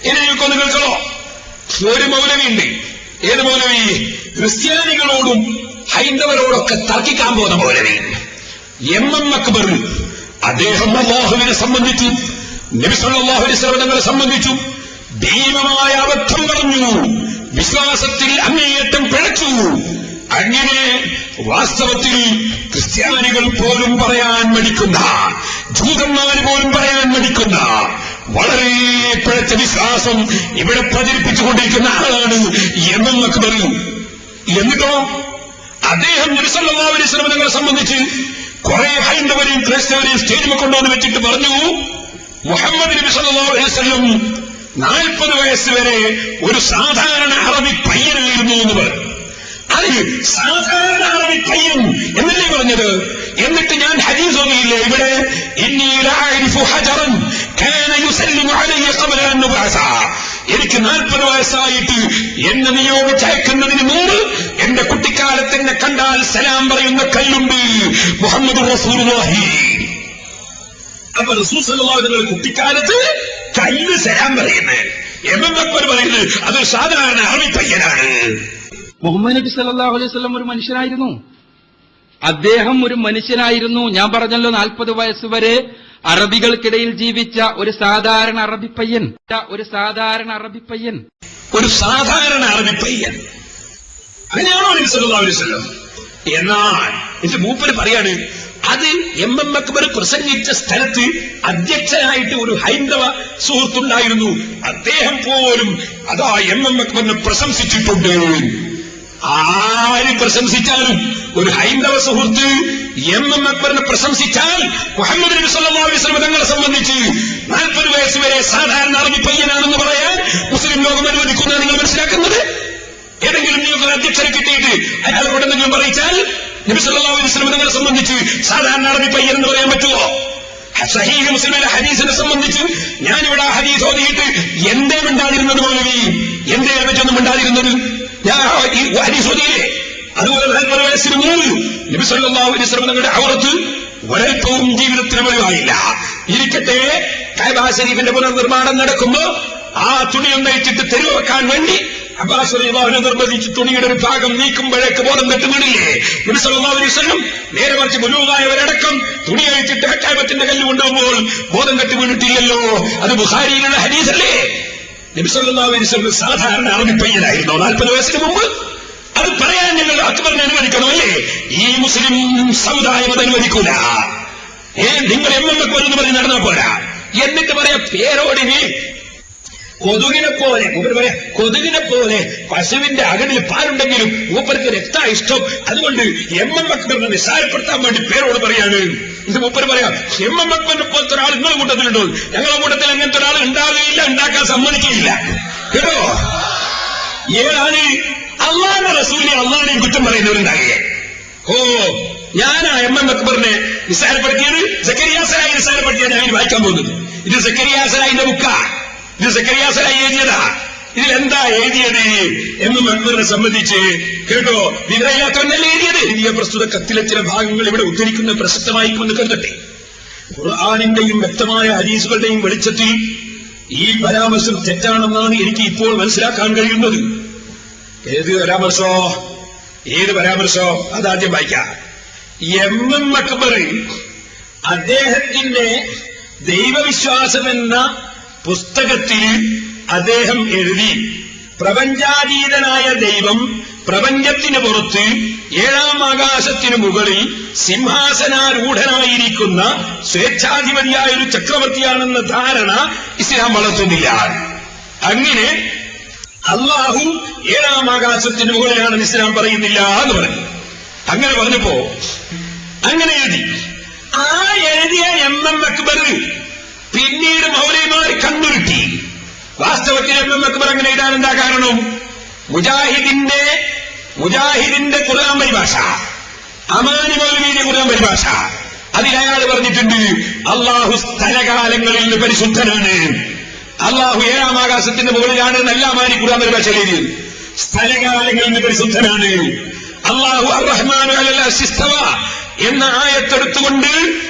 ഇനി നിങ്ങൾക്കൊന്ന് കേൾക്കണോ? ഒരു മൗലവിയുണ്ട്. ഏത് മൗലവി? ക്രിസ്ത്യാനികളോടും ഹൈന്ദവരോടൊക്കെ തർക്കിക്കാൻ പോകുന്ന മൗലവി എം അക്ബർ. അദ്ദേഹം അല്ലാഹുവിനെ സംബന്ധിച്ചു, നബി സല്ലല്ലാഹു അലൈഹി വസല്ലം തങ്ങളെ സംബന്ധിച്ചു ഭീമമായ അബദ്ധം പറഞ്ഞു, വിശ്വാസത്തിൽ അങ്ങേയറ്റം പിഴച്ചു. അങ്ങനെ വാസ്തവത്തിൽ ക്രിസ്ത്യാനികൾ പോലും പറയാൻ മടിക്കുന്ന, ജൂതന്മാർ പോലും പറയാൻ മടിക്കുന്ന വളരെ പിഴച്ച വിശ്വാസം ഇവിടെ പ്രചരിപ്പിച്ചുകൊണ്ടിരിക്കുന്ന ആളാണ് എം അക്ബർ. എന്നിട്ടോ അദ്ദേഹം നബി സല്ലല്ലാഹു അലൈഹി വസല്ലം തങ്ങളെ സംബന്ധിച്ച് കുറെ ഹൈന്ദവരെയും ക്രൈസ്തവരെയും സ്റ്റേജിൽ കൊണ്ടുവന്ന് വെച്ചിട്ട് പറഞ്ഞു, മുഹമ്മദ് നബി സല്ലല്ലാഹു അലൈഹി വസല്ലം 40 വയസ്സ് വരെ ഒരു സാധാരണ അറബി പയ്യനായിരുന്നു എന്ന് പറഞ്ഞു. അത് സാധാരണ അറബി പയ്യൻ എന്നല്ലേ പറഞ്ഞത്? എന്നിട്ട് ഞാൻ ഹദീസ് ഓതിയില്ലേ ഇവിടെ, ഇന്നി ലഅരിഫു ഹജറൻ കാന യുസല്ലിമു അലൈഹി ഖബ്ല അൻ നുബഅസ. എനിക്ക് 40 വയസ്സായിട്ട് എന്നെ നിയോഗിച്ചയക്കുന്നതിന് മുമ്പ് എന്റെ കുട്ടിക്കാലത്ത് എന്നെ കണ്ടാൽ സലാം പറയുന്ന കല്ലുണ്ട്, മുഹമ്മദ് റസൂലുള്ളാഹി. അപ്പൊ റസൂൽ സല്ലല്ലാഹു അലൈഹി വസല്ലം കുട്ടിക്കാലത്ത് കല്ല് സലാം പറയുന്നത്, എം അക്ബർ പറയുന്നത് അതൊരു സാധാരണ അറബി പയ്യനാണ്. മുഹമ്മദ് നബി സല്ലല്ലാഹു അലൈഹി വസല്ലം ഒരു മനുഷ്യനായിരുന്നു. അദ്ദേഹം ഒരു മനുഷ്യനായിരുന്നു. ഞാൻ പറഞ്ഞല്ലോ 40 വയസ്സ് വരെ അറബികൾക്കിടയിൽ ജീവിച്ച ഒരു സാധാരണ അറബി പയ്യൻ. ഒരു സാധാരണ അറബി പയ്യൻ. അങ്ങനെയാണോ നബി സല്ലല്ലാഹു അലൈഹി വസല്ലം? എന്നാൽ എന്റെ മൂപ്പര് പറയാണ്, അത് എം അക്ബർ പ്രസംഗിച്ച സ്ഥലത്ത് അധ്യക്ഷനായിട്ട് ഒരു ഹൈന്ദവ സുഹൃത്തുണ്ടായിരുന്നു. അദ്ദേഹം പോലും അതാ എം അക്ബറിനെ പ്രശംസിച്ചിട്ടുണ്ട്. ആര് പ്രശംസിച്ചാലും ഒരു ഹൈന്ദവ സുഹൃത്ത് എം അക്ബറിനെ പ്രശംസിച്ചാൽ മുഹമ്മദ് നബി സല്ലല്ലാഹു അലൈഹി വസല്ലം തങ്ങളെ സംബന്ധിച്ച് 40 വയസ്സ് വരെ സാധാരണ അറബി പയ്യനാണെന്ന് പറയാൻ മുസ്ലിം ലോകം അനുവദിക്കുന്നതാണ് നിങ്ങൾ മനസ്സിലാക്കുന്നത്. ഏതെങ്കിലും നിങ്ങൾക്ക് അധ്യക്ഷനെ കിട്ടിയിട്ട് അയാളോട് എന്തെങ്കിലും പറയിച്ചാൽ നബി സല്ലല്ലാഹു അലൈഹി വസല്ലം തങ്ങളെ സംബന്ധിച്ച് സാധാരണ അറബി പയ്യൻ എന്ന് പറയാൻ പറ്റുമോ? സഹീഹ് മുസ്ലിമിലെ ഹദീസിനെ സംബന്ധിച്ച് ഞാനിവിടെ ആ ഹദീസ് ഓതിയിട്ട് എന്തേ മിണ്ടാതിരുന്നത് മൗലവി? എന്തേ പറ്റൊന്നും മിണ്ടാതിരുന്നത്? ഞാൻ ഈ ഹദീസ് ഓതിയില്ലേ? അതുപോലെ 40 വയസ്സിന് മുമ്പ് നബി സല്ലല്ലാഹു അലൈഹി വസല്ലം തങ്ങളുടെ ഔറത്ത് ഒരൽപ്പവും ജീവിതത്തിന് വെളിവായില്ല. ഇരിക്കട്ടെ, കഅബ ശരീഫിന്റെ പുനർനിർമ്മാണം നടക്കുമ്പോ ആ തുണിയും നയിച്ചിട്ട് തെരുവ് വെക്കാൻ വേണ്ടി അബ്ബാസ് റളിയല്ലാഹു നിർബന്ധിച്ച് തുണിയുടെ ഒരു ഭാഗം നീക്കുമ്പോഴേക്ക് ബോധം കെട്ട് വീണില്ലേ നബി സല്ലല്ലാഹു അലൈഹി വസല്ലം? നേരെ മറിച്ച് ബുലൂഗായവരടക്കം തുണി അഴിച്ചിട്ട് കഅബത്തിന്റെ കല്ല് കൊണ്ടുപോകുമ്പോൾ ബോധം കെട്ട് വീണിട്ടില്ലല്ലോ. അത് ബുഖാരിയിലുള്ള ഹദീസല്ലേ? നബി സല്ലല്ലാഹു അലൈഹി വസല്ലം സാധാരണ അറബി പയ്യനായിരുന്നു 40 വയസ്സിന് മുമ്പ്. അത് പറയാൻ ഞങ്ങൾ അക്ബറിനെ അനുവദിക്കണോ? അല്ലേ? ഈ മുസ്ലിം സമുദായം അത് അനുവദിക്കൂല. നിങ്ങൾ എം അക്ബർ എന്ന് പറഞ്ഞ് നടന്നാ പോരാ. എന്നിട്ട് പറയാ പേരോടിന് കൊതുകിനെ പോലെ, മൂപ്പര് പറയാ കൊതുകിനെ പോലെ പശുവിന്റെ അകടിൽ പാലുണ്ടെങ്കിലും മൂപ്പർക്ക് രക്ത ഇഷ്ടം, അതുകൊണ്ട് എം അക്ബറിനെ നിസ്സാരപ്പെടുത്താൻ വേണ്ടി പേരോട് പറയാണ്. ഇത് മൂപ്പര് പറയാം, എം അക്ബറിനെ പോലത്തെ ഒരാൾ നിങ്ങളുടെ കൂട്ടത്തിലുണ്ടോ? ഞങ്ങളുടെ കൂട്ടത്തിൽ അങ്ങനത്തെ ഒരാൾ ഉണ്ടാവുകയില്ല, ഉണ്ടാക്കാൻ സമ്മതിക്കുകയില്ല. കേട്ടോ? ഏതാണ് അള്ളാഹുവിന്റെ റസൂലിനെ അള്ളാഹിനെയും കുറ്റം പറയുന്നവരുണ്ടാകുക? ഓ, ഞാനാ എം അക്ബറിനെ നിസ്സാരപ്പെടുത്തിയത്? സക്കരിയ സലായി നിസ്സാരപ്പെടുത്തിയാണ് ഞാൻ വായിക്കാൻ പോകുന്നത്. ഇത് സക്കരിയ സലായിന്റെ ബുക്കാ. ഇത് സക്കരിയ സലായി എഴുതിയതാ. ഇതിലെന്താ എഴുതിയത് എം അക്ബറിനെ സംബന്ധിച്ച്? കേട്ടോ? വിവരമില്ലാത്തവനല്ലേ എഴുതിയത്? എഴുതിയ പ്രസ്തുത കത്തിലെ ചില ഭാഗങ്ങൾ ഇവിടെ ഉദ്ധരിക്കുന്ന പ്രസക്തമായിക്കുമെന്ന് കരുതട്ടെ. ഖുർആനിന്റെയും വ്യക്തമായ ഹദീസുകളുടെയും വെളിച്ചത്തിൽ ഈ പരാമർശം തെറ്റാണെന്നാണ് എനിക്ക് ഇപ്പോൾ മനസ്സിലാക്കാൻ കഴിയുന്നത്. ഏത് പരാമർശോ? അതാദ്യം വായിക്കാം. എം അക്ബർ അദ്ദേഹത്തിന്റെ ദൈവവിശ്വാസം എന്ന പുസ്തകത്തിൽ അദ്ദേഹം എഴുതി, പ്രപഞ്ചാതീതനായ ദൈവം പ്രപഞ്ചത്തിന് പുറത്ത് 7ാം ആകാശത്തിന് മുകളിൽ സിംഹാസനാരൂഢനായിരിക്കുന്ന സ്വേച്ഛാധിപതിയായ ഒരു ചക്രവർത്തിയാണെന്ന ധാരണ ഇസ്ലാം വളർത്തുന്നില്ല. അങ്ങനെ അള്ളാഹു 7ാം ആകാശത്തിന് മുകളിലാണെന്ന് ഇസ്ലാം പറയുന്നില്ല എന്ന് പറഞ്ഞു. അങ്ങനെ പറഞ്ഞപ്പോ അങ്ങനെ എഴുതി. ആ എഴുതിയ എം അക്ബർ പിന്നീട് മൗലവിമാർ കണ്ണുരുട്ടി. വാസ്തവത്തിൽ എം അക്ബർ അങ്ങനെ എഴുതാൻ എന്താ കാരണം? മുജാഹിദിന്റെ ഖുർആൻ പരിഭാഷ, അമാനി മൗലവിയുടെ ഖുർആൻ പരിഭാഷ, അതിലയാൾ പറഞ്ഞിട്ടുണ്ട് അള്ളാഹു സ്ഥലകാലങ്ങളിൽ നിന്ന് പരിശുദ്ധനാണ്. അള്ളാഹു 7ാം ആകാശത്തിന്റെ മുകളിലാണ് നല്ല അമാനി ഖുർആൻ പരിഭാഷ എഴുതിയത്. സ്ഥലകാലങ്ങളിൽ നിന്ന് പരിശുദ്ധനാണ്. അള്ളാഹു അർറഹ്മാനു അലൽ അർശി ഇസ്തവ എന്ന ആയത്തെടുത്തുകൊണ്ട്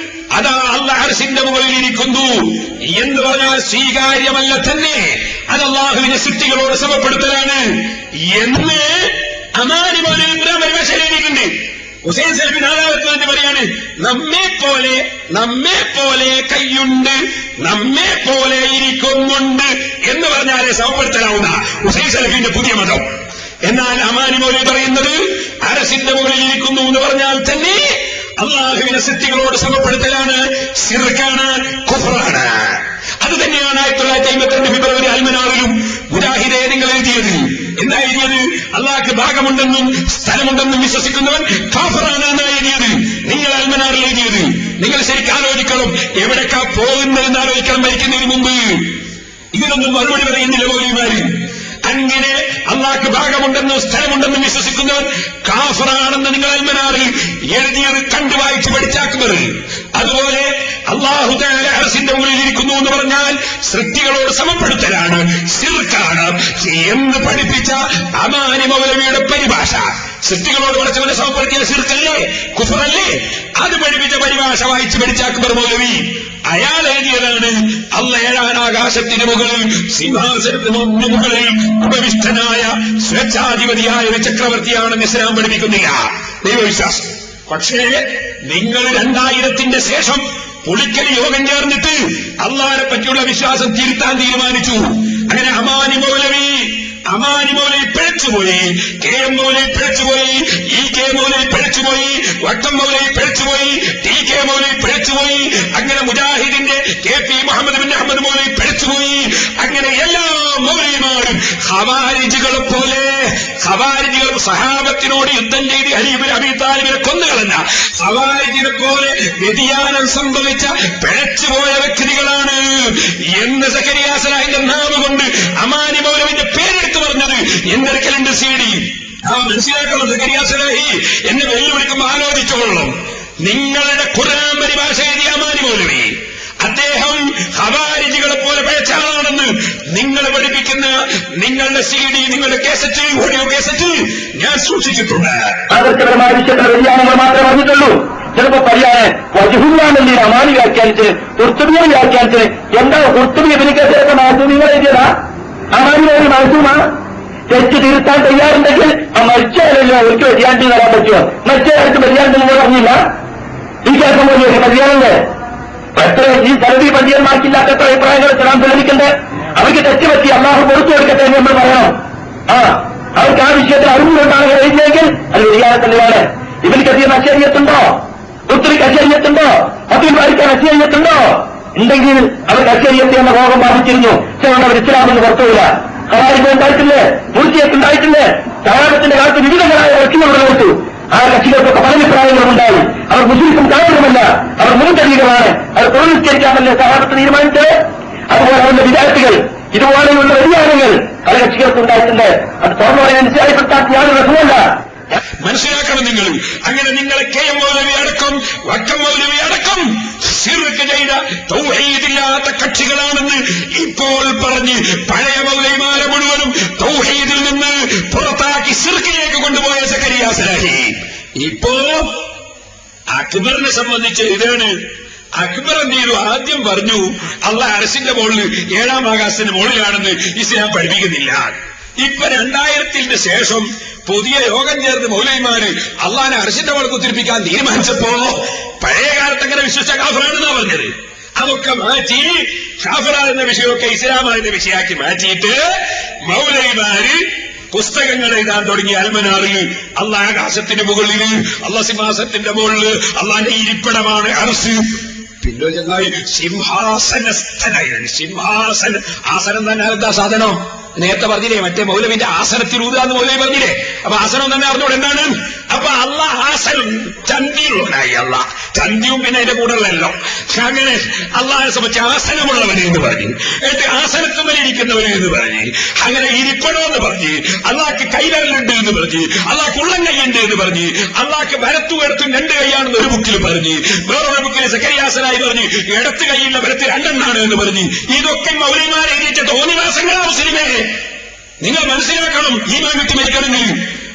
അതാ അല്ലാഹ് അർശിന്റെ മുകളിൽ ഇരിക്കുന്നു എന്ന് പറഞ്ഞാൽ സ്വീകാര്യമല്ല തന്നെ. അത് സൃഷ്ടികളോട് സമപ്പെടുത്തലാണ് എന്ന് അമാനി മൗലവി ഖുർആൻ പരിഭാഷ എഴുതിയിട്ടുണ്ട്. ഹുസൈൻ സലഫി നാലാമത്തെ പറയാണ്, നമ്മെ പോലെ കൈയുണ്ട്, നമ്മെ പോലെ ഇരിക്കുന്നുണ്ട് എന്ന് പറഞ്ഞാലേ സമപ്പെടുത്തലാവുന്ന ഹുസൈൻ സലഫിന്റെ പുതിയ മതം. എന്നാൽ അമാനി മൗലവി പറയുന്നത് അരസിന്റെ മുകളിൽ ഇരിക്കുന്നു എന്ന് പറഞ്ഞാൽ തന്നെ അള്ളാഹുവിന്റെ സൃഷ്ടികളോട് സമപ്പെടുത്തലാണ്, ശിർക്കാണ്, കുഫ്റാണ്. അത് തന്നെയാണ് 1952 ഫെബ്രുവരി അൽമനാറിലും മുജാഹിദേ നിങ്ങൾ എഴുതിയത്. എന്താ എഴുതിയത്? അള്ളാഹ്ക്ക് ഭാഗമുണ്ടെന്നും സ്ഥലമുണ്ടെന്നും വിശ്വസിക്കുന്നവൻ കാഫിറാണ് എന്നാണ് എഴുതിയത്. നിങ്ങൾ അൽമനാറിൽ എഴുതിയത്. നിങ്ങൾ ശരിക്കും ആലോചിക്കണം, എവിടേക്കാ പോകുന്നതെന്ന് ആലോചിക്കണം മരിക്കുന്നതിന് മുമ്പ്. ഇതിനൊന്നും മറുപടി പറയുന്നില്ല മൗലവിമാര്. അങ്ങനെ അള്ളാഹ്ക്ക് ഭാഗമുണ്ടെന്നും സ്ഥലമുണ്ടെന്നും വിശ്വസിക്കുന്നവൻ കാഫിറാണെന്ന് നിങ്ങൾ അൽമനാറിൽ എഴുതിയത് കണ്ടു വായിച്ച് പഠിച്ചാക്കുന്നത്. അതുപോലെ അള്ളാഹു തആല അർശിന്റെ മുകളിൽ ഇരിക്കുന്നു എന്ന് പറഞ്ഞാൽ സൃഷ്ടികളോട് സമപ്പെടുത്തലാണ്, ശിർക്കാണ് എന്ന് പഠിപ്പിച്ച അമാനി മൗലവിയുടെ പരിഭാഷ. സൃഷ്ടികളോട് പഠിച്ചവനെ സമപ്പെടുത്തിയ ശിർക്കല്ലേ, കുഫ്റല്ലേ? അത് പഠിപ്പിച്ച പരിഭാഷ വായിച്ച് പഠിച്ചാക്കുമ്പോൾ മൗലവി അയാൾ എഴുതിയതാണ് അള്ളാഹ് ഏഴാനാകാശത്തിന് മുകളിൽ സിംഹാസനത്തിന് മുകളിൽ ഉപവിഷ്ടനായ സ്വേച്ഛാധിപതിയായ ഒരു ചക്രവർത്തിയാണെന്ന് ഇസ്ലാം പഠിപ്പിക്കുന്നില്ല, ദൈവവിശ്വാസം. പക്ഷേ നിങ്ങൾ 2000-ന്റെ ശേഷം പുളിക്കൽ യോഗം ചേർന്നിട്ട് അള്ളാഹിനെ പറ്റിയുള്ള വിശ്വാസം തിരുത്താൻ തീരുമാനിച്ചു. അങ്ങനെ അമാനി മൗലവി പിഴച്ചുപോയി, കെ എം മൗലവി പിഴച്ചുപോയി, ഇ കെ മൗലവി പിഴച്ചുപോയി, വട്ടം മൗലവി പിഴച്ചുപോയി, ടി കെ മൗലവി പിഴച്ചുപോയി, അങ്ങനെ മുജാഹിദിന്റെ കെ പി മുഹമ്മദ് ബിൻ അഹമ്മദ് മൗലവി പിഴച്ചുപോയി. അങ്ങനെ എല്ലാ മൗലവിമാരും ഖവാരിജികളെ പോലെ, ഖവാരിജികൾ സഹാബത്തിനോട് യുദ്ധം ചെയ്ത് അലി ഇബ്നു അബീ താലിബിനെ കൊന്നുകളഞ്ഞ ഖവാരിജിനെ പോലെ വ്യതിയാനം സംഭവിച്ച പിഴച്ചുപോയ വ്യക്തികളാണ് എന്ന് സക്കരിയ സലാഹിന്റെ നാമം കൊണ്ട് അമാനി മൗലവിന്റെ പേരെടുത്ത് പറഞ്ഞത് എന്റെ അടുക്കലുണ്ട് CD. ആ മനസ്സിലാക്കണം സക്കരിയ സലാഹി എന്നെ വെല്ലുവിളിക്കുമ്പോൾ ആലോചിച്ചോളണം. നിങ്ങളുടെ ഖുർആൻ പരിഭാഷ എഴുതിയ അമാനി മൗലവി അദ്ദേഹം ഖവാരിജികളെ പോലെ പിഴച്ച ആളാണെന്ന് നിങ്ങൾ പഠിപ്പിക്കുന്ന നിങ്ങളുടെ CD, നിങ്ങളുടെ കേസറ്റ്, ഓഡിയോ കേസറ്റ് ഞാൻ സൂക്ഷിച്ചിട്ടുണ്ട്. ആദർശപരമായ വിഷയത്തിലെ വ്യതിയാനങ്ങൾ മാത്രമേ പറഞ്ഞിട്ടുള്ളൂ. ചിലപ്പോ പറയാൻ വജുഹുല്ലാന്നല്ലേ അമാനി വ്യാഖ്യാനിച്ച്, കുർത്തുബിയെ വ്യാഖ്യാനിച്ച്. എന്താ കുർത്തുബി ഇവനിക്കേസൊക്കെ മാസൂമികൾ എഴുതിയതാ? അമാനി ഒരു മാസൂമാ? തെറ്റ് തിരുത്താൻ തയ്യാറുണ്ടെങ്കിൽ ആ മരിച്ചവരല്ലോ അവർക്ക് വ്യതിയാനം തരാൻ പറ്റുമോ? മരിച്ചവർക്ക് വ്യതിയാനം നിങ്ങൾ പറഞ്ഞില്ല. ഈ കേസം പോലെ വ്യതിയാനങ്ങൾ എത്ര ഈ സലഫി പണ്ഡിതന്മാർക്കില്ലാത്ത എത്ര അഭിപ്രായങ്ങൾ ഇസ്ലാം തെളിയിക്കണ്ടേ? അവർക്ക് തെറ്റുപറ്റി അള്ളാഹു കൊടുത്തു കൊടുക്കട്ടെ എന്ന് നമ്മൾ പറയണം. അവർക്ക് ആ വിഷയത്തിൽ അറിവുകൊണ്ടാണ് എഴുതിയെങ്കിൽ അത് വ്യതിയാനത്തിലാണ്. ഇവർക്ക് അധികം അശരീയത്തുണ്ടോ? ഒത്തിരിക്ക് അശരീയത്തുണ്ടോ? അബ്ദുൽ ബാരിക്കാൻ അശരീയത്തുണ്ടോ? ഉണ്ടെങ്കിൽ അവർക്ക് അശരീയത്തെ എന്ന രോഗം ബാധിച്ചിരുന്നു. പക്ഷേ അവർ ഇസ്ലാമെന്ന് പുറത്തുമില്ല. ഖവാരിജ് ഉണ്ടായിട്ടില്ലേ? മുർജിയൊക്കെ ഉണ്ടായിട്ടില്ലേ? സഹാബത്തിന്റെ കാലത്ത് വിവിധങ്ങളായ കക്ഷികൾ കൊടുത്തു. ആ കക്ഷികൾക്കൊക്കെ പല അഭിപ്രായങ്ങളുമുണ്ടായി. അവർ മുസ്ലിം കാരണമല്ല, അവർ മുൻകരീകമാണ്. അവർ പുനരുസ്കരിക്കാമല്ലേ സഹാബത്ത് തീരുമാനിച്ചത്? അതുപോലെ അവരുടെ വിദ്യാർത്ഥികൾ ഇതുപോലെയുള്ള വ്യതിയാനങ്ങൾ പല കക്ഷികൾക്കുണ്ടായിട്ടുണ്ട്. അത് തുറന്നു പറയാൻ നിശ്ചയപ്പെടുത്താത്ത യാതൊരു രസമല്ല. മനസ്സിലാക്കണം നിങ്ങൾ. അങ്ങനെ നിങ്ങളെ കെ എം മൗലവി അടക്കം വക്കം മൗലവി അടക്കം ശിർക്ക് ചെയ്ത തൗഹീദില്ലാത്ത കക്ഷികളാണെന്ന് ഇപ്പോൾ പറഞ്ഞ് പഴയ മൗലവിമാരെ മുഴുവനും തൗഹീദിൽ നിന്ന് പുറത്താക്കി ശിർക്കിലേക്ക് കൊണ്ടുപോയ സക്കരിയ സലാഹി ഇപ്പോ അക്ബറിനെ സംബന്ധിച്ച് ഇതാണ്. അക്ബർ എന്ത് ചെയ്തു? ആദ്യം പറഞ്ഞു അള്ളാഹ് അർശിന്റെ മുകളിൽ 7-ാം ആകാശത്തിന്റെ മുകളിലാണെന്ന് ഇസ്ലാം പഠിപ്പിക്കുന്നില്ല. ഇപ്പൊ 2000-ന് ശേഷം പുതിയ യോഗം ചേർന്ന് മൗലവിമാര് അള്ളാഹിനെ അർശിന്റെ മുകളിൽ കുത്തിരിപ്പിക്കാൻ തീരുമാനിച്ചപ്പോ പഴയ കാലത്ത് അങ്ങനെ വിശ്വസിച്ച കാഫിറാണെന്നാ പറഞ്ഞത്. അതൊക്കെ മാറ്റി കാഫിറാകുന്ന വിഷയമൊക്കെ ഇസ്ലാമാകുന്ന വിഷയമാക്കി മാറ്റിയിട്ട് മൗലവിമാര് പുസ്തകങ്ങൾ എഴുതാൻ തുടങ്ങി. അൽമനാറിൽ അള്ളാഹ് ആകാശത്തിന് മുകളിൽ, അള്ളാഹ് സിംഹാസനത്തിന്റെ മുകളിൽ, അള്ളാഹിന്റെ ഇരിപ്പിടമാണ് അർശ്. പിന്നെ ചെന്നായി സിംഹാസനസ്ഥനായിരുന്നു. ആസനം തന്നെ എന്താ സാധനം? നേരത്തെ പറഞ്ഞില്ലേ, മറ്റേ മൗലവിന്റെ ആസനത്തിൽ ഊതാന്ന് മൗലവി പറഞ്ഞില്ലേ? അപ്പൊ ആസനം തന്നെ അറിഞ്ഞോട് എന്താണ്? അപ്പൊ അള്ളാഹ് ആസനം ചന്തിയുള്ളവനായി. അള്ളാഹ് ചന്തിയും പിന്നെ അതിന്റെ കൂടെയുള്ളല്ലോ. അങ്ങനെ അള്ളാഹിനെ സംബന്ധിച്ച് ആസനമുള്ളവനെ എന്ന് പറഞ്ഞു, എന്നിട്ട് ആസനത്തുമലിരിക്കുന്നവനെ എന്ന് പറഞ്ഞ്, അങ്ങനെ ഇരിപ്പണമെന്ന് പറഞ്ഞ്, അള്ളാഹ്ക്ക് കൈവിരലുണ്ട് എന്ന് പറഞ്ഞ്, അള്ളാഹ്ക്ക് ഉള്ളം കൈയുണ്ട് എന്ന് പറഞ്ഞ്, അള്ളാഹ്ക്ക് വലത്തും ഇടത്തും 2 കൈയാണെന്ന് ഒരു ബുക്കിൽ പറഞ്ഞ്, വേറൊരു ബുക്കിൽ സക്കരിയാസനായി പറഞ്ഞ് ഇടത്ത് കൈയില്ല വലത്ത് 2 എന്ന് പറഞ്ഞ്, ഇതൊക്കെ മൗലവിമാരെ എഴുതിച്ച തോന്നിവാസങ്ങളാ മുസ്ലിമേ. നിങ്ങൾ മനസ്സിലാക്കണം. ഈ വിട്ട് മരിക്കണമെങ്കിൽ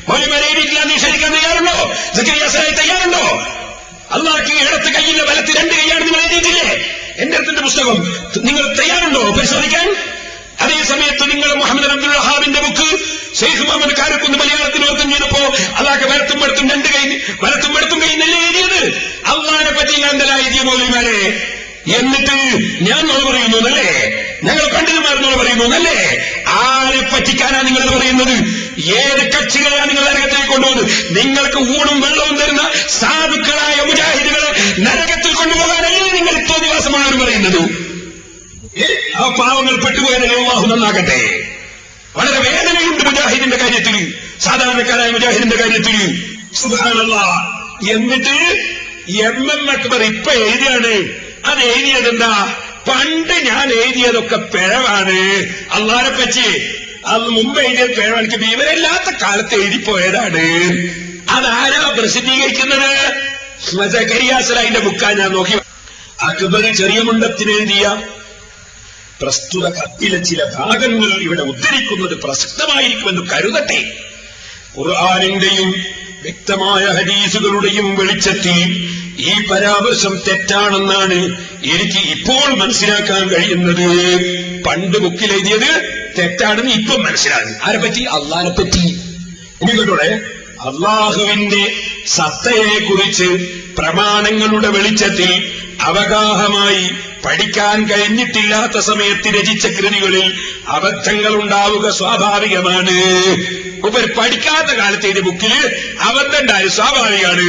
മൗലവിമാരെ എഴുതിയിട്ടില്ല നിഷേധിക്കാൻ തയ്യാറുണ്ടോ? സക്കരിയാസനായി തയ്യാറുണ്ടോ? അള്ളാഹ്ക്ക് ഇടത്ത് കൈയില്ല വലത്ത് 2 കൈയാണ് നിങ്ങൾ എഴുതിയിട്ടില്ലേ? എന്റെ അടുത്തിന്റെ പുസ്തകം നിങ്ങൾ തയ്യാറുണ്ടോ പരിശോധിക്കാൻ? അതേ സമയത്ത് നിങ്ങൾ മുഹമ്മദ് അബ്ദുൽ വഹാബിന്റെ ബുക്ക് ഷെയ്ഖ് മുഹമ്മദ് കാരക്കുന്ന് മലയാളത്തിൽ ഓർക്കും ചെയ്തപ്പോ അള്ളാഹ് വലത്തും വെടുത്തും രണ്ട് കൈ വലത്തും വെടുത്തും കൈ നല്ല എഴുതിയത് അള്ളാഹിനെ പറ്റി എന്തല്ല എഴുതിയ മൗലവിമാരെ. എന്നിട്ട് ഞാൻ നോള പറയുന്നു എന്നല്ലേ, ഞങ്ങൾ പണ്ഡിതന്മാർ നോള പറയുന്നു എന്നല്ലേ? ആരെ പറ്റിക്കാനാ നിങ്ങൾ പറയുന്നത്? ഏത് കക്ഷികളെയാണ് നിങ്ങൾ നരകത്തിൽ കൊണ്ടുപോകുന്നത്? നിങ്ങൾക്ക് ഊണും വെള്ളവും തരുന്ന സാധുക്കളായ മുജാഹിദുകളെ നരകത്തിൽ കൊണ്ടുപോകാനല്ലേ നിങ്ങൾ തോന്നിവാസമാണ് പറയുന്നത്? ആ പാവങ്ങൾ പെട്ടുപോയതിനെ അല്ലാഹു നന്നാകട്ടെ. വളരെ വേദനയുണ്ട് മുജാഹിദിന്റെ കാര്യത്തിൽ, സാധാരണക്കാരായ മുജാഹിദിന്റെ കാര്യത്തിൽ. സുബ്ഹാനല്ലാഹ്. എന്നിട്ട് എം അക്ബർ ഇപ്പൊ എഴുതിയാണ്. അത് എഴുതിയതെന്താ? പണ്ട് ഞാൻ എഴുതിയതൊക്കെ പിഴവാണ്, അള്ളാഹിനെ പറ്റി അത് മുമ്പ് എഴുതിയത് പിഴവാണ്, എനിക്ക് വിവരമില്ലാത്ത കാലത്ത് എഴുതിപ്പോയതാണ്. അതാരാ പ്രസിദ്ധീകരിക്കുന്നത്? സക്കരിയാസലായിന്റെ ബുക്കാ ഞാൻ നോക്കി. അക്ബർ ചെറിയ മുണ്ടത്തിന് എഴുതിയ പ്രസ്തുത കത്തിലെ ചില ഭാഗങ്ങൾ ഇവിടെ ഉദ്ധരിക്കുന്നത് പ്രസക്തമായിരിക്കുമെന്ന് കരുതട്ടെ. ഖുർആനിന്റെയും വ്യക്തമായ ഹദീസുകളുടെയും വെളിച്ചത്തിൽ ഈ പരാമർശം തെറ്റാണെന്നാണ് എനിക്ക് ഇപ്പോൾ മനസ്സിലാക്കാൻ കഴിയുന്നത്. പണ്ട് ബുക്കിൽ എഴുതിയത് തെറ്റാണെന്ന് ഇപ്പം മനസ്സിലാകും. ആരെപ്പറ്റി? അള്ളാഹിനെ പറ്റി. ഇനിവിടെ അള്ളാഹുവിന്റെ സത്തയെക്കുറിച്ച് പ്രമാണങ്ങളുടെ വെളിച്ചത്തിൽ അവഗാഹമായി പഠിക്കാൻ കഴിഞ്ഞിട്ടില്ലാത്ത സമയത്ത് രചിച്ച കൃതികളിൽ അബദ്ധങ്ങൾ ഉണ്ടാവുക സ്വാഭാവികമാണ്. ഇവർ പഠിക്കാത്ത കാലത്ത് എഴുതിയ ബുക്കിൽ അബദ്ധം ഉണ്ടായത് സ്വാഭാവികമാണ്.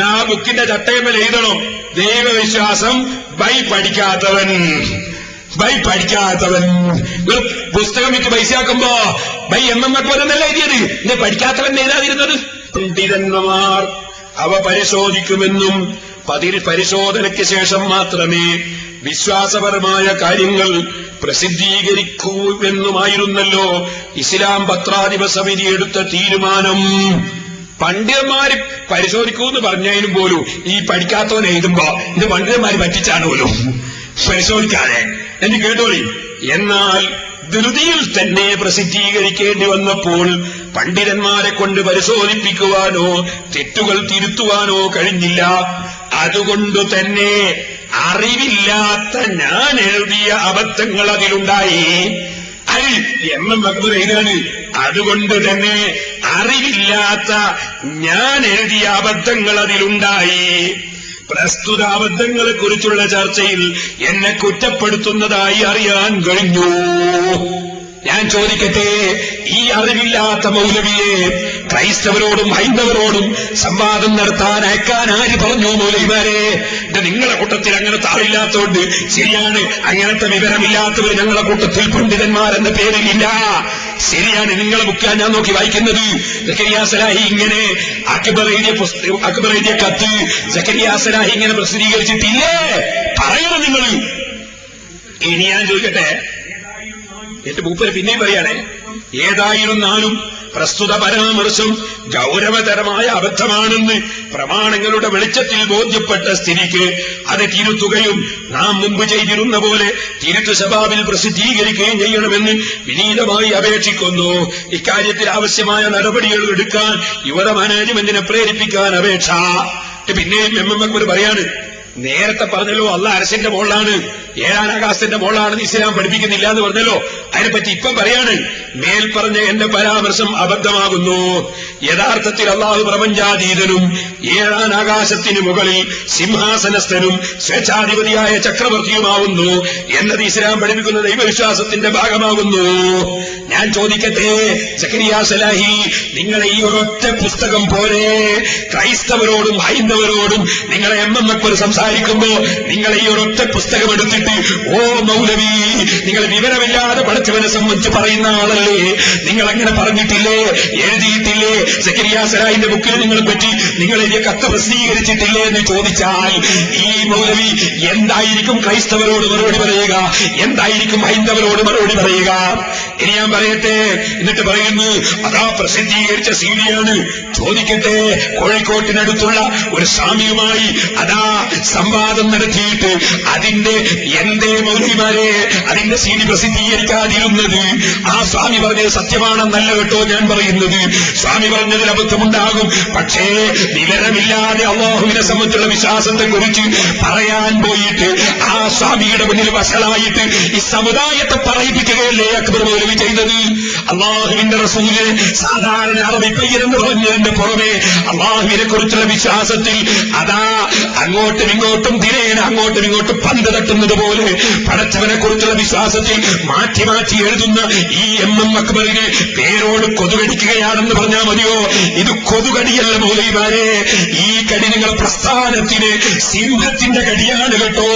ആ ബുക്കിന്റെ ചട്ടയമേൽ എഴുതണം, ദൈവവിശ്വാസം ബൈ പഠിക്കാത്തവൻ. പുസ്തകം വിറ്റ് പൈസയാക്കുമ്പോ ബൈ എന്നല്ല എഴുതിയത്, ഇന്നെ പഠിക്കാത്തവൻ എഴുതാതിരുന്നത്. പണ്ഡിതന്മാർ അവ പരിശോധിക്കുമെന്നും പരിശോധനയ്ക്ക് ശേഷം മാത്രമേ വിശ്വാസപരമായ കാര്യങ്ങൾ പ്രസിദ്ധീകരിക്കൂവെന്നുമായിരുന്നല്ലോ ഇസ്ലാം പത്രാധിപ സമിതി എടുത്ത തീരുമാനം. പണ്ഡിതന്മാര് പരിശോധിക്കൂന്ന് പറഞ്ഞതിനും പോലും ഈ പഠിക്കാത്തവൻ എഴുതുമ്പോ ഇത് പണ്ഡിതന്മാര് പറ്റിച്ചാണ് പോലും പരിശോധിക്കാതെ എന്ന് കേട്ടോളി. എന്നാൽ ധൃതിയിൽ തന്നെ പ്രസിദ്ധീകരിക്കേണ്ടി വന്നപ്പോൾ പണ്ഡിതന്മാരെ കൊണ്ട് പരിശോധിപ്പിക്കുവാനോ തെറ്റുകൾ തിരുത്തുവാനോ കഴിഞ്ഞില്ല. അതുകൊണ്ട് തന്നെ അറിവില്ലാത്ത ഞാൻ എഴുതിയ അബദ്ധങ്ങൾ അതിലുണ്ടായി. എം അക്ബർ എഴുതാണ്. അതുകൊണ്ട് തന്നെ അറിവില്ലാത്ത ഞാൻ എഴുതിയ അബദ്ധങ്ങൾ അതിലുണ്ടായി. പ്രസ്തുത അബദ്ധങ്ങളെ കുറിച്ചുള്ള ചർച്ചയിൽ എന്നെ കുറ്റപ്പെടുത്തുന്നതായി അറിയാൻ കഴിഞ്ഞു. ഞാൻ ചോദിക്കട്ടെ, ഈ അറിവില്ലാത്ത മൗലവിയെ ക്രൈസ്തവരോടും ഹൈന്ദവരോടും സംവാദം നടത്താൻ അയക്കാൻ ആര് പറഞ്ഞു? മൗലവിമാരെ, ഇത് നിങ്ങളെ കൂട്ടത്തിൽ അങ്ങനത്തെ ആളില്ലാത്തതുകൊണ്ട് ശരിയാണ്. അങ്ങനത്തെ വിവരമില്ലാത്തവർ ഞങ്ങളെ കൂട്ടത്തിൽ പണ്ഡിതന്മാരെന്ന പേരിലില്ല. ശരിയാണ്, നിങ്ങളെ ബുക്കാണ് ഞാൻ നോക്കി വായിക്കുന്നത്. സക്കരിയാ സലാഹി ഇങ്ങനെ അക്ബർ എഴുതിയ കത്ത് സക്കരിയാ സലാഹി ഇങ്ങനെ പ്രസിദ്ധീകരിച്ചിട്ടില്ലേ? പറയണം നിങ്ങൾ. ഇനി ഞാൻ ചോദിക്കട്ടെ, എന്റെ മൂപ്പര് പിന്നെയും പറയാണ്, ഏതായിരുന്നാലും പ്രസ്തുത പരാമർശം ഗൗരവതരമായ അബദ്ധമാണെന്ന് പ്രമാണങ്ങളുടെ വെളിച്ചത്തിൽ ബോധ്യപ്പെട്ട സ്ഥിതിക്ക് അത് തിരുത്തുകയും നാം മുമ്പ് ചെയ്തിരുന്ന പോലെ തിരുത്തു ശബാബിൽ പ്രസിദ്ധീകരിക്കുകയും ചെയ്യണമെന്ന് വിനീതമായി അപേക്ഷിക്കുന്നു. ഇക്കാര്യത്തിൽ ആവശ്യമായ നടപടികൾ എടുക്കാൻ യുവത മാനേജ്മെന്റിനെ പ്രേരിപ്പിക്കാൻ അപേക്ഷ. പിന്നെയും എം അക്ബർ പറയാണ്, നേരത്തെ പറഞ്ഞല്ലോ അള്ളാഹ് അർശിന്റെ മുകളിലാണ്, ഏഴാം ആകാശത്തിന്റെ മുകളിലാണെന്ന് ഇസ്ലാം പഠിപ്പിക്കുന്നില്ല എന്ന് പറഞ്ഞല്ലോ. അതിനെപ്പറ്റി ഇപ്പം പറയാണ്, മേൽ പറഞ്ഞ എന്റെ പരാമർശം അബദ്ധമാകുന്നു. യഥാർത്ഥത്തിൽ അള്ളാഹു പ്രപഞ്ചാതീതനും ഏഴാം ആകാശത്തിന് മുകളിൽ സിംഹാസനസ്ഥനും സ്വേച്ഛാധിപതിയായ ചക്രവർത്തിയുമാവുന്നു എന്നത് ഇസ്ലാം പഠിപ്പിക്കുന്ന ദൈവവിശ്വാസത്തിന്റെ ഭാഗമാകുന്നു. ഞാൻ ചോദിക്കട്ടെ, സക്കരിയാ സലാഹി, നിങ്ങളെ ഈ ഒരൊറ്റ പുസ്തകം പോലെ ക്രൈസ്തവരോടും ഹൈന്ദവരോടും നിങ്ങളെ എം അക്ബർ സംസാരിക്കുമ്പോ നിങ്ങളെ ഈ ഒരൊറ്റ പുസ്തകം എടുത്തിട്ട് ഓ മൗലവി, നിങ്ങൾ വിവരമില്ലാതെ പഠിച്ചവനെ സംബന്ധിച്ച് പറയുന്ന ആളല്ലേ, നിങ്ങൾ അങ്ങനെ പറഞ്ഞിട്ടില്ലേ, എഴുതിയിട്ടില്ലേ? സക്കരിയാ സലാഹിന്റെ ബുക്കിൽ നിങ്ങളെ പറ്റി നിങ്ങൾ എഴുതിയ കത്ത് പ്രസിദ്ധീകരിച്ചിട്ടില്ലേ എന്ന് ചോദിച്ചാൽ ഈ മൗലവി എന്തായിരിക്കും ക്രൈസ്തവരോട് മറുപടി പറയുക? എന്തായിരിക്കും ഹൈന്ദവരോട് മറുപടി പറയുക? ഇനി ഞാൻ പറയട്ടെ. എന്നിട്ട് പറയുന്നു, അതാ പ്രസിദ്ധീകരിച്ച സീഡിയാണ്. ചോദിക്കട്ടെ, കോഴിക്കോട്ടിനടുത്തുള്ള ഒരു സ്വാമിയുമായി അതാ സംവാദം നടത്തിയിട്ട് അതിന്റെ എന്തേ മൗലവിമാരെ അതിന്റെ സീഡി പ്രസിദ്ധീകരിക്കാതിരുന്നത്? ആ സ്വാമി പറഞ്ഞത് സത്യമാണെന്നല്ല കേട്ടോ ഞാൻ പറയുന്നത്. സ്വാമി പറഞ്ഞതിൽ അബദ്ധമുണ്ടാകും. പക്ഷേ വിവരമില്ലാതെ അല്ലാഹുവിനെ സംബന്ധിച്ചുള്ള വിശ്വാസത്തെ കുറിച്ച് പറയാൻ പോയിട്ട് ആ സ്വാമിയുടെ മുന്നിൽ വഷളായിട്ട് ഈ സമുദായത്തെ പറയിപ്പിക്കുകയല്ലേ അക്ബർ മൗലവി ചെയ്തത്? അല്ലാഹുവിന്റെ റസൂല് സാധാരണ അറബി പയ്യനെന്ന് പറഞ്ഞതിന്റെ പുറമെ അല്ലാഹുവിനെ കുറിച്ചുള്ള വിശ്വാസത്തിൽ അതാ അങ്ങോട്ടും ഇങ്ങോട്ടും ദിനേന അങ്ങോട്ടും ഇങ്ങോട്ടും പന്ത് തട്ടുന്നത് പോലെ പടച്ചവനെ കുറിച്ചുള്ള വിശ്വാസത്തിൽ മാറ്റി മാറ്റി എഴുതുന്ന ഈ എം അക്ബറിനെ പേരോട് കൊതുകടിക്കുകയാണെന്ന് പറഞ്ഞാൽ മതിയോ? ഇത് കൊതുകടിയല്ല മൗലവിമാരെ. ഈ കടി നിങ്ങളുടെ പ്രസ്ഥാനത്തിന് സിംഹത്തിന്റെ കടിയാണ് കേട്ടോ.